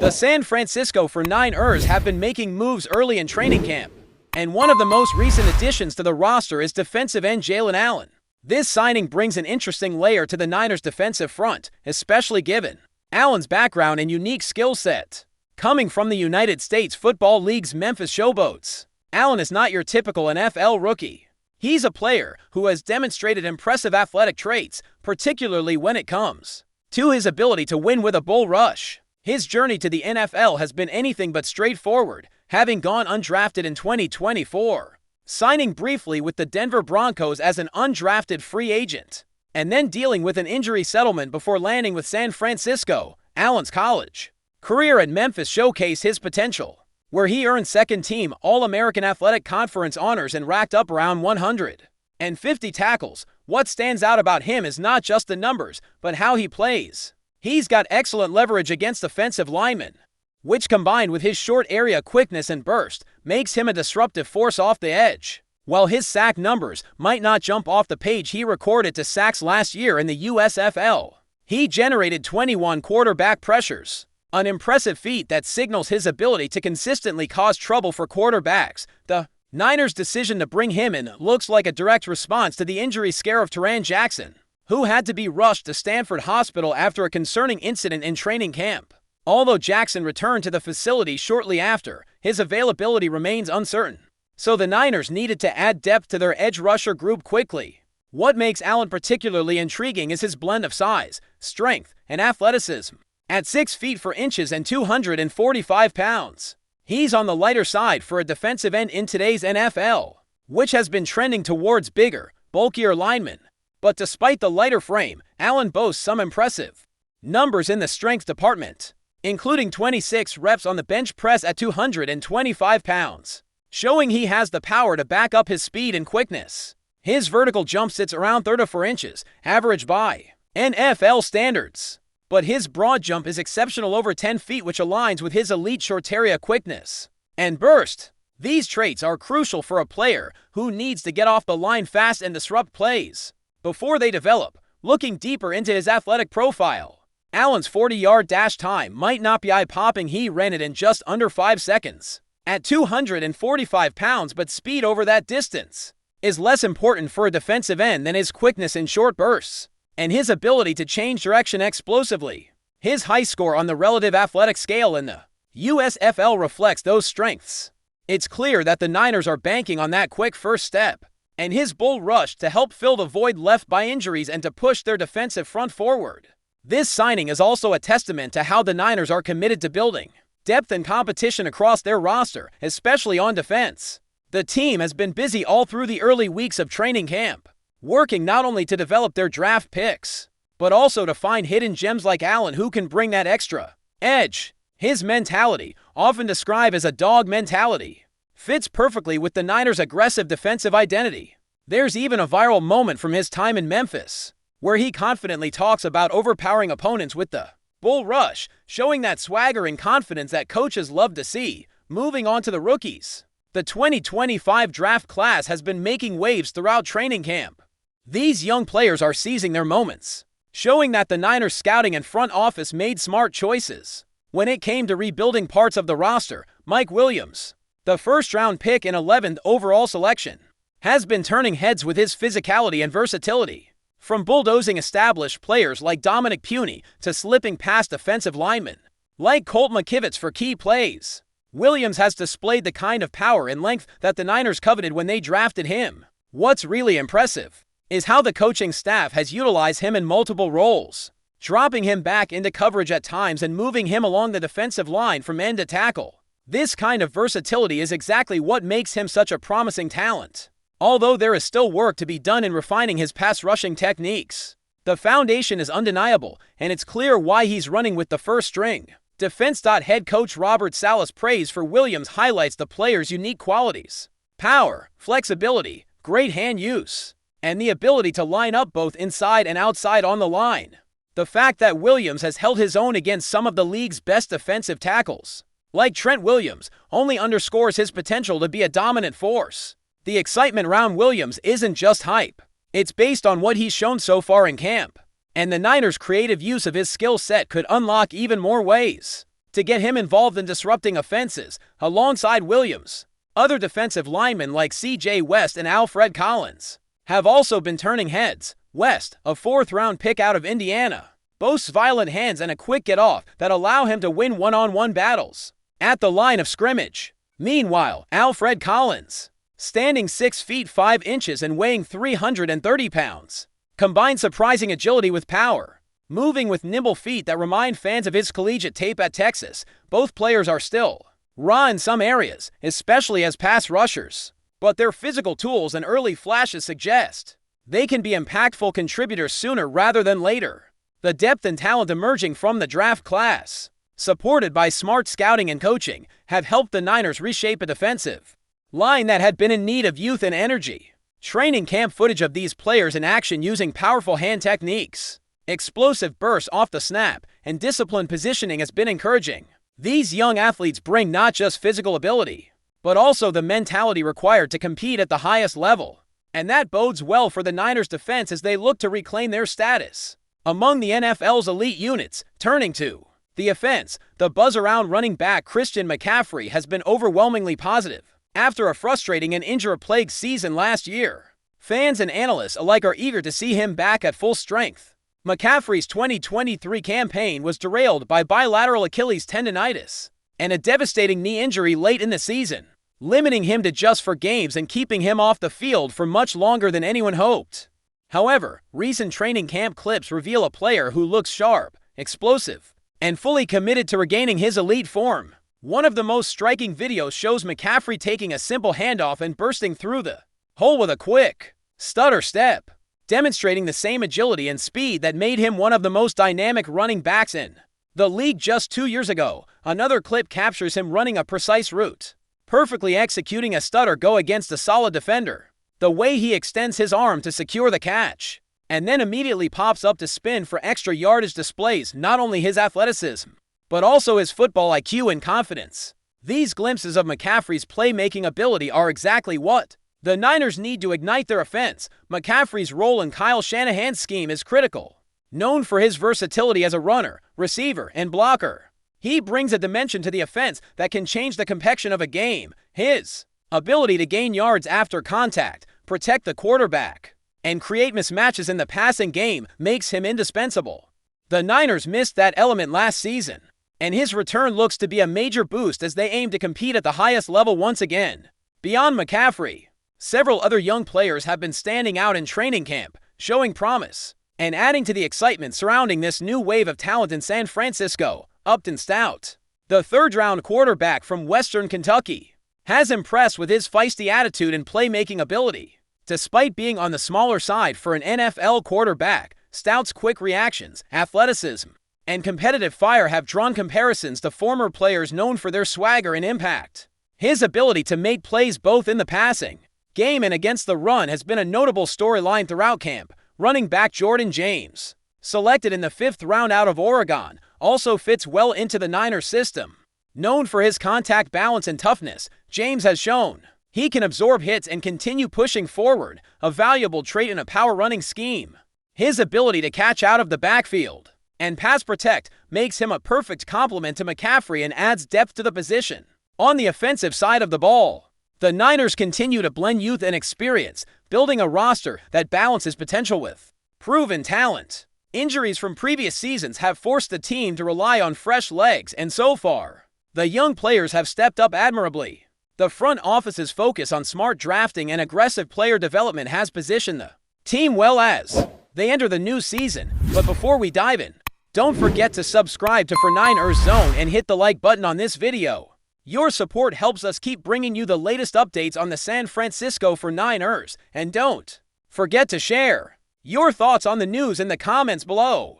The San Francisco 49ers have been making moves early in training camp, and one of the most recent additions to the roster is defensive end Jalen Allen. This signing brings an interesting layer to the Niners' defensive front, especially given Allen's background and unique skill set. Coming from the United States Football League's Memphis Showboats, Allen is not your typical NFL rookie. He's a player who has demonstrated impressive athletic traits, particularly when it comes to his ability to win with a bull rush. His journey to the NFL has been anything but straightforward, having gone undrafted in 2024, signing briefly with the Denver Broncos as an undrafted free agent, and then dealing with an injury settlement before landing with San Francisco. Allen's college career at Memphis showcased his potential, where he earned second-team All-American Athletic Conference honors and racked up around 150 tackles. What stands out about him is not just the numbers, but how he plays. He's got excellent leverage against offensive linemen, which combined with his short area quickness and burst, makes him a disruptive force off the edge. While his sack numbers might not jump off the page, he recorded 2 sacks last year in the USFL. He generated 21 quarterback pressures, an impressive feat that signals his ability to consistently cause trouble for quarterbacks. The Niners' decision to bring him in looks like a direct response to the injury scare of Taron Jackson, who had to be rushed to Stanford Hospital after a concerning incident in training camp. Although Jackson returned to the facility shortly after, his availability remains uncertain. So the Niners needed to add depth to their edge rusher group quickly. What makes Allen particularly intriguing is his blend of size, strength, and athleticism. At 6 feet 4 inches and 245 pounds, he's on the lighter side for a defensive end in today's NFL, which has been trending towards bigger, bulkier linemen. But despite the lighter frame, Allen boasts some impressive numbers in the strength department, including 26 reps on the bench press at 225 pounds, showing he has the power to back up his speed and quickness. His vertical jump sits around 34 inches, average by NFL standards, but his broad jump is exceptional over 10 feet, which aligns with his elite short area quickness and burst. These traits are crucial for a player who needs to get off the line fast and disrupt plays before they develop. Looking deeper into his athletic profile, Allen's 40-yard dash time might not be eye-popping. He ran it in just under 5 seconds at 245 pounds, but speed over that distance is less important for a defensive end than his quickness in short bursts and his ability to change direction explosively. His high score on the relative athletic scale in the USFL reflects those strengths. It's clear that the Niners are banking on that quick first step and his bull rush to help fill the void left by injuries and to push their defensive front forward. This signing is also a testament to how the Niners are committed to building depth and competition across their roster, especially on defense. The team has been busy all through the early weeks of training camp, working not only to develop their draft picks, but also to find hidden gems like Allen who can bring that extra edge. His mentality, often described as a dog mentality, fits perfectly with the Niners' aggressive defensive identity. There's even a viral moment from his time in Memphis, where he confidently talks about overpowering opponents with the bull rush, showing that swagger and confidence that coaches love to see. Moving on to the rookies, the 2025 draft class has been making waves throughout training camp. These young players are seizing their moments, showing that the Niners scouting and front office made smart choices. When it came to rebuilding parts of the roster, Mike Williams, the first-round pick and 11th overall selection, has been turning heads with his physicality and versatility. From bulldozing established players like Dominic Puny to slipping past defensive linemen like Colt McKivitz for key plays, Williams has displayed the kind of power and length that the Niners coveted when they drafted him. What's really impressive is how the coaching staff has utilized him in multiple roles, dropping him back into coverage at times and moving him along the defensive line from end to tackle. This kind of versatility is exactly what makes him such a promising talent. Although there is still work to be done in refining his pass rushing techniques, the foundation is undeniable, and it's clear why he's running with the first string. Defense. Head coach Robert Saleh's praise for Williams highlights the player's unique qualities: power, flexibility, great hand use, and the ability to line up both inside and outside on the line. The fact that Williams has held his own against some of the league's best defensive tackles, like Trent Williams, only underscores his potential to be a dominant force. The excitement around Williams isn't just hype. It's based on what he's shown so far in camp, and the Niners' creative use of his skill set could unlock even more ways. to get him involved in disrupting offenses, alongside Williams. Other defensive linemen like C.J. West and Alfred Collins have also been turning heads. West, a fourth-round pick out of Indiana, boasts violent hands and a quick get-off that allow him to win one-on-one battles at the line of scrimmage. Meanwhile, Alfred Collins, standing 6 feet 5 inches and weighing 330 pounds, combines surprising agility with power, moving with nimble feet that remind fans of his collegiate tape at Texas. Both players are still raw in some areas, especially as pass rushers, but their physical tools and early flashes suggest they can be impactful contributors sooner rather than later. The depth and talent emerging from the draft class, supported by smart scouting and coaching, have helped the Niners reshape a defensive line that had been in need of youth and energy. Training camp footage of these players in action using powerful hand techniques, explosive bursts off the snap, and disciplined positioning has been encouraging. These young athletes bring not just physical ability, but also the mentality required to compete at the highest level. And that bodes well for the Niners' defense as they look to reclaim their status among the NFL's elite units. Turning to the offense, the buzz around running back Christian McCaffrey has been overwhelmingly positive. After a frustrating and injury-plagued season last year, fans and analysts alike are eager to see him back at full strength. McCaffrey's 2023 campaign was derailed by bilateral Achilles tendonitis and a devastating knee injury late in the season, limiting him to just 4 games and keeping him off the field for much longer than anyone hoped. However, recent training camp clips reveal a player who looks sharp, explosive, and fully committed to regaining his elite form. One of the most striking videos shows McCaffrey taking a simple handoff and bursting through the hole with a quick stutter step, demonstrating the same agility and speed that made him one of the most dynamic running backs in the league just 2 years ago. Another clip captures him running a precise route, perfectly executing a stutter go against a solid defender. The way he extends his arm to secure the catch, and then immediately pops up to spin for extra yardage displays not only his athleticism, but also his football IQ and confidence. These glimpses of McCaffrey's playmaking ability are exactly what the Niners need to ignite their offense. McCaffrey's role in Kyle Shanahan's scheme is critical. Known for his versatility as a runner, receiver, and blocker, he brings a dimension to the offense that can change the complexion of a game. His ability to gain yards after contact, protect the quarterback, and create mismatches in the passing game makes him indispensable. The Niners missed that element last season, and his return looks to be a major boost as they aim to compete at the highest level once again. Beyond McCaffrey, several other young players have been standing out in training camp, showing promise and adding to the excitement surrounding this new wave of talent in San Francisco. Upton Stout, the third-round quarterback from Western Kentucky, has impressed with his feisty attitude and playmaking ability. Despite being on the smaller side for an NFL quarterback, Stout's quick reactions, athleticism, and competitive fire have drawn comparisons to former players known for their swagger and impact. His ability to make plays both in the passing game and against the run has been a notable storyline throughout camp. Running back Jordan James, selected in the 5th round out of Oregon, also fits well into the Niners system. Known for his contact balance and toughness, James has shown he can absorb hits and continue pushing forward, a valuable trait in a power running scheme. His ability to catch out of the backfield and pass protect makes him a perfect complement to McCaffrey and adds depth to the position. On the offensive side of the ball, the Niners continue to blend youth and experience, building a roster that balances potential with proven talent. Injuries from previous seasons have forced the team to rely on fresh legs, and so far, the young players have stepped up admirably. The front office's focus on smart drafting and aggressive player development has positioned the team well as they enter the new season. But before we dive in, don't forget to subscribe to For Niners Zone and hit the like button on this video. Your support helps us keep bringing you the latest updates on the San Francisco 49ers, and don't forget to share your thoughts on the news in the comments below.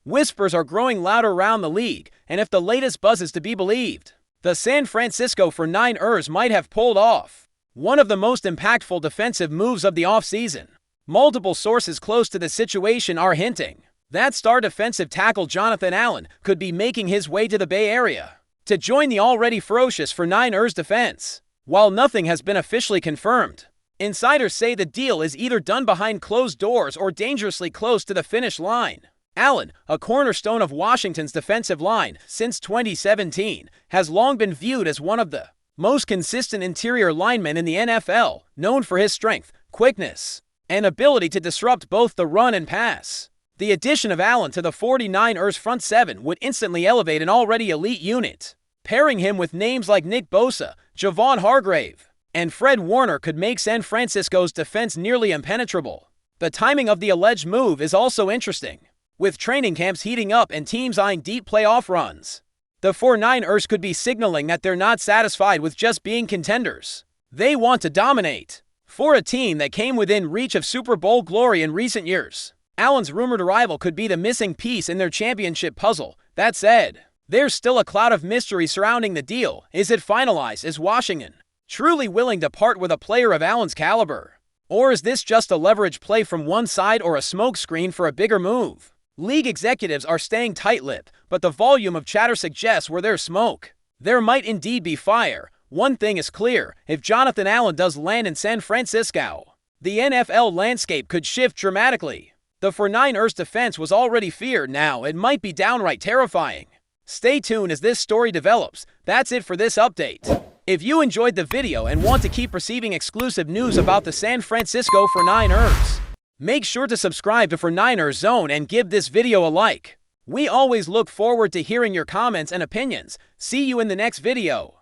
Whispers are growing louder around the league, and if the latest buzz is to be believed, the San Francisco 49ers might have pulled off one of the most impactful defensive moves of the offseason. Multiple sources close to the situation are hinting that star defensive tackle Jonathan Allen could be making his way to the Bay Area to join the already ferocious 49ers defense. While nothing has been officially confirmed, insiders say the deal is either done behind closed doors or dangerously close to the finish line. Allen, a cornerstone of Washington's defensive line since 2017, has long been viewed as one of the most consistent interior linemen in the NFL, known for his strength, quickness, and ability to disrupt both the run and pass. The addition of Allen to the 49ers front seven would instantly elevate an already elite unit. Pairing him with names like Nick Bosa, Javon Hargrave, and Fred Warner could make San Francisco's defense nearly impenetrable. The timing of the alleged move is also interesting, with training camps heating up and teams eyeing deep playoff runs. The 49ers could be signaling that they're not satisfied with just being contenders. They want to dominate. For a team that came within reach of Super Bowl glory in recent years, Allen's rumored arrival could be the missing piece in their championship puzzle. That said, there's still a cloud of mystery surrounding the deal. Is it finalized? Is Washington truly willing to part with a player of Allen's caliber? Or is this just a leverage play from one side or a smokescreen for a bigger move? League executives are staying tight-lipped, but the volume of chatter suggests where there's smoke, there might indeed be fire. One thing is clear: if Jonathan Allen does land in San Francisco, the NFL landscape could shift dramatically. The 49ers defense was already feared. Now it might be downright terrifying. Stay tuned as this story develops. That's it for this update. If you enjoyed the video and want to keep receiving exclusive news about the San Francisco 49ers, make sure to subscribe to 49ers Zone and give this video a like. We always look forward to hearing your comments and opinions. See you in the next video.